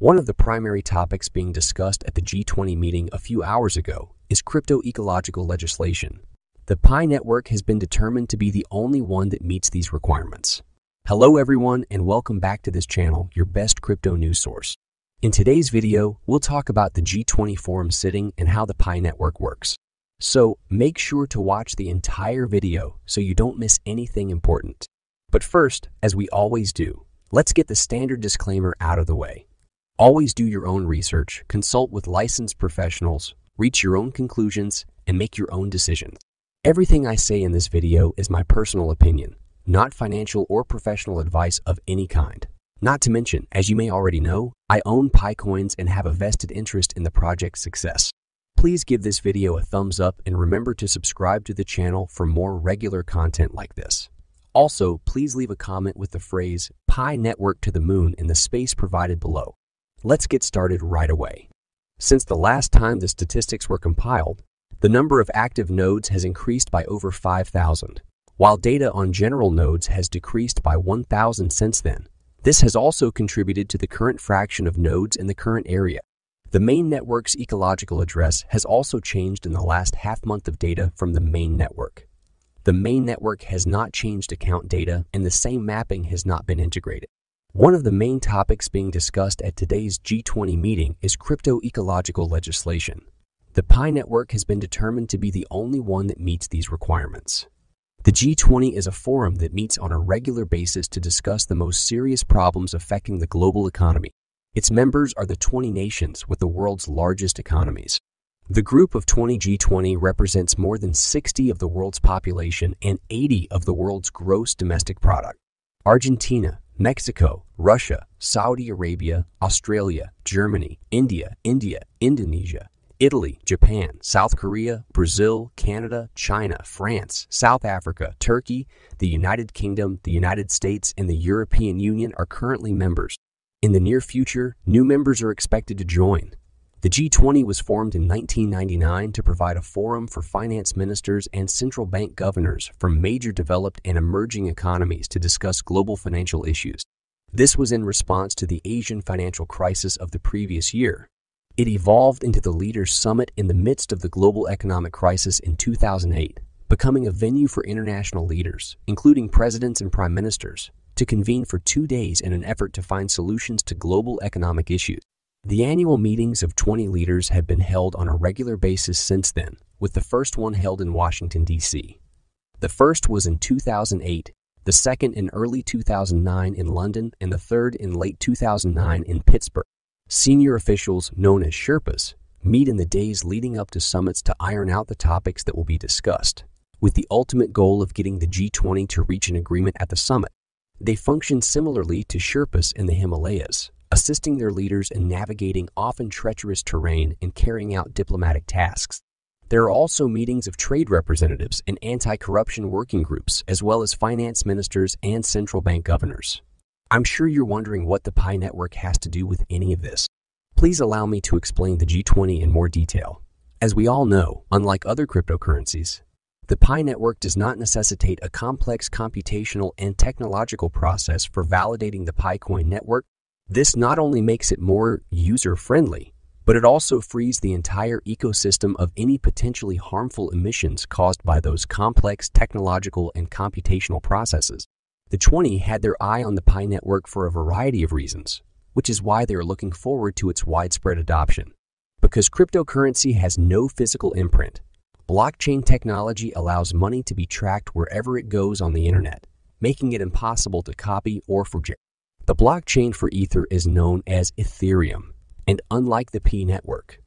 One of the primary topics being discussed at the G20 meeting a few hours ago is crypto-ecological legislation. The Pi network has been determined to be the only one that meets these requirements. Hello everyone and welcome back to this channel, your best crypto news source. In today's video, we'll talk about the G20 forum sitting and how the Pi network works. So make sure to watch the entire video so you don't miss anything important. But first, as we always do, let's get the standard disclaimer out of the way. Always do your own research, consult with licensed professionals, reach your own conclusions, and make your own decisions. Everything I say in this video is my personal opinion, not financial or professional advice of any kind. Not to mention, as you may already know, I own Pi coins and have a vested interest in the project's success. Please give this video a thumbs up and remember to subscribe to the channel for more regular content like this. Also, please leave a comment with the phrase Pi network to the moon in the space provided below. Let's get started right away. Since the last time the statistics were compiled, the number of active nodes has increased by over 5,000, while data on general nodes has decreased by 1,000 since then. This has also contributed to the current fraction of nodes in the current area. The main network's ecological address has also changed in the last half month of data from the main network. The main network has not changed account data and the same mapping has not been integrated. One of the main topics being discussed at today's G20 meeting is crypto-ecological legislation. The Pi network has been determined to be the only one that meets these requirements. The G20 is a forum that meets on a regular basis to discuss the most serious problems affecting the global economy. Its members are the 20 nations with the world's largest economies. The group of 20 G20 represents more than 60 of the world's population and 80 of the world's gross domestic product. Argentina, Mexico, Russia, Saudi Arabia, Australia, Germany, India, Indonesia, Italy, Japan, South Korea, Brazil, Canada, China, France, South Africa, Turkey, the United Kingdom, the United States, and the European Union are currently members. In the near future, new members are expected to join. The G20 was formed in 1999 to provide a forum for finance ministers and central bank governors from major developed and emerging economies to discuss global financial issues. This was in response to the Asian financial crisis of the previous year. It evolved into the Leaders' Summit in the midst of the global economic crisis in 2008, becoming a venue for international leaders, including presidents and prime ministers, to convene for 2 days in an effort to find solutions to global economic issues. The annual meetings of 20 leaders have been held on a regular basis since then, with the first one held in Washington, D.C. The first was in 2008, the second in early 2009 in London, and the third in late 2009 in Pittsburgh. Senior officials, known as Sherpas, meet in the days leading up to summits to iron out the topics that will be discussed, with the ultimate goal of getting the G20 to reach an agreement at the summit. They function similarly to Sherpas in the Himalayas, assisting their leaders in navigating often treacherous terrain and carrying out diplomatic tasks. There are also meetings of trade representatives and anti-corruption working groups, as well as finance ministers and central bank governors. I'm sure you're wondering what the Pi network has to do with any of this. Please allow me to explain the G20 in more detail. As we all know, unlike other cryptocurrencies, the Pi network does not necessitate a complex computational and technological process for validating the Pi coin network. This not only makes it more user-friendly, but it also frees the entire ecosystem of any potentially harmful emissions caused by those complex technological and computational processes. The 20 had their eye on the Pi network for a variety of reasons, which is why they are looking forward to its widespread adoption. Because cryptocurrency has no physical imprint, blockchain technology allows money to be tracked wherever it goes on the internet, making it impossible to copy or forge. The blockchain for Ether is known as Ethereum, and unlike the Pi network,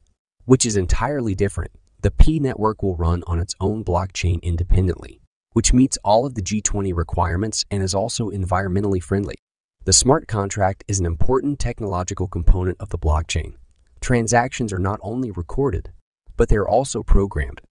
which is entirely different, the Pi network will run on its own blockchain independently, which meets all of the G20 requirements and is also environmentally friendly. The smart contract is an important technological component of the blockchain. Transactions are not only recorded, but they are also programmed.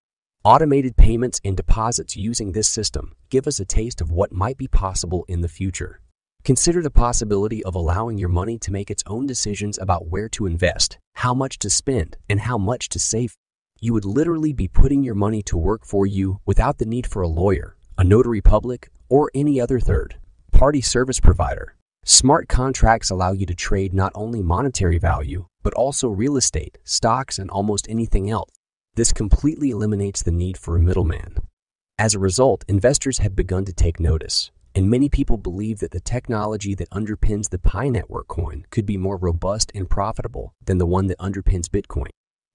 Automated payments and deposits using this system give us a taste of what might be possible in the future. Consider the possibility of allowing your money to make its own decisions about where to invest, how much to spend, and how much to save. You would literally be putting your money to work for you without the need for a lawyer, a notary public, or any other third-party service provider. Smart contracts allow you to trade not only monetary value, but also real estate, stocks, and almost anything else. This completely eliminates the need for a middleman. As a result, investors have begun to take notice, and many people believe that the technology that underpins the Pi Network coin could be more robust and profitable than the one that underpins Bitcoin.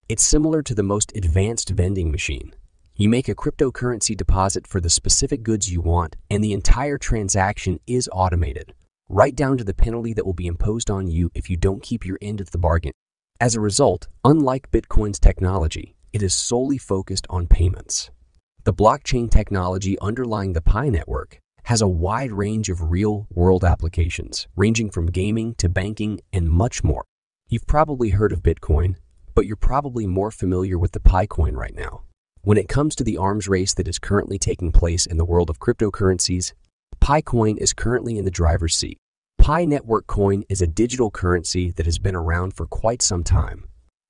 It's similar to the most advanced vending machine. You make a cryptocurrency deposit for the specific goods you want, and the entire transaction is automated, right down to the penalty that will be imposed on you if you don't keep your end of the bargain. As a result, unlike Bitcoin's technology, it is solely focused on payments. The blockchain technology underlying the Pi Network has a wide range of real-world applications, ranging from gaming to banking and much more. You've probably heard of Bitcoin, but you're probably more familiar with the Pi coin right now. When it comes to the arms race that is currently taking place in the world of cryptocurrencies, Pi coin is currently in the driver's seat. Pi Network coin is a digital currency that has been around for quite some time.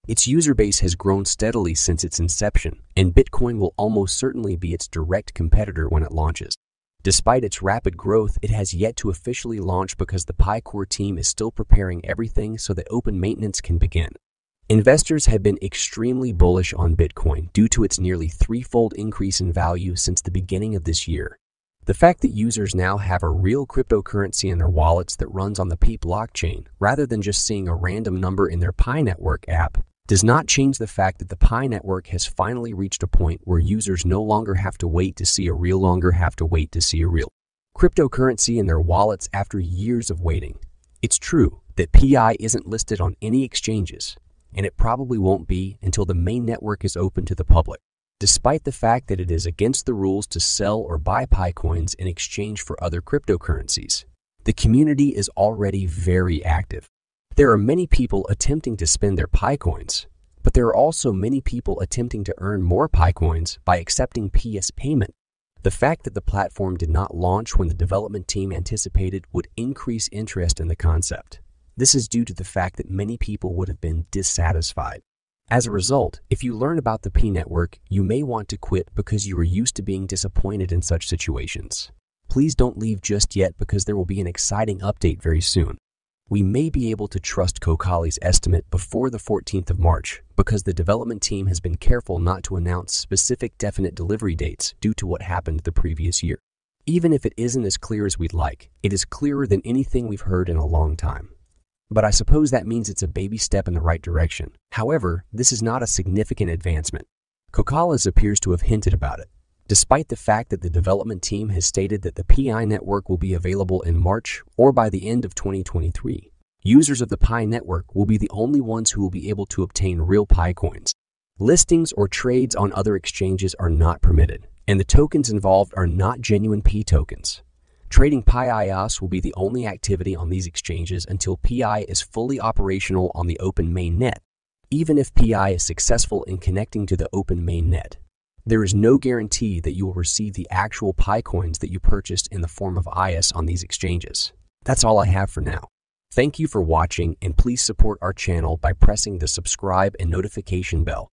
Its user base has grown steadily since its inception, and Bitcoin will almost certainly be its direct competitor when it launches. Despite its rapid growth, it has yet to officially launch because the Pi core team is still preparing everything so that open maintenance can begin. Investors have been extremely bullish on Bitcoin due to its nearly threefold increase in value since the beginning of this year. The fact that users now have a real cryptocurrency in their wallets that runs on the Pi blockchain, rather than just seeing a random number in their Pi Network app, does not change the fact that the Pi Network has finally reached a point where users no longer have to wait to see a real cryptocurrency in their wallets after years of waiting. It's true that Pi isn't listed on any exchanges, and it probably won't be until the main network is open to the public. Despite the fact that it is against the rules to sell or buy Pi coins in exchange for other cryptocurrencies, the community is already very active. There are many people attempting to spend their Pi coins, but there are also many people attempting to earn more Pi coins by accepting Pi as payment. The fact that the platform did not launch when the development team anticipated would increase interest in the concept. This is due to the fact that many people would have been dissatisfied. As a result, if you learn about the Pi Network, you may want to quit because you are used to being disappointed in such situations. Please don't leave just yet because there will be an exciting update very soon. We may be able to trust Kokali's estimate before the 14th of March because the development team has been careful not to announce specific definite delivery dates due to what happened the previous year. Even if it isn't as clear as we'd like, it is clearer than anything we've heard in a long time. But I suppose that means it's a baby step in the right direction. However, this is not a significant advancement. Kokali's appears to have hinted about it. Despite the fact that the development team has stated that the Pi Network will be available in March or by the end of 2023, users of the Pi Network will be the only ones who will be able to obtain real Pi coins. Listings or trades on other exchanges are not permitted, and the tokens involved are not genuine Pi tokens. Trading Pi IOS will be the only activity on these exchanges until Pi is fully operational on the open mainnet. Even if Pi is successful in connecting to the open mainnet, there is no guarantee that you will receive the actual Pi coins that you purchased in the form of IOS on these exchanges. That's all I have for now. Thank you for watching, and please support our channel by pressing the subscribe and notification bell.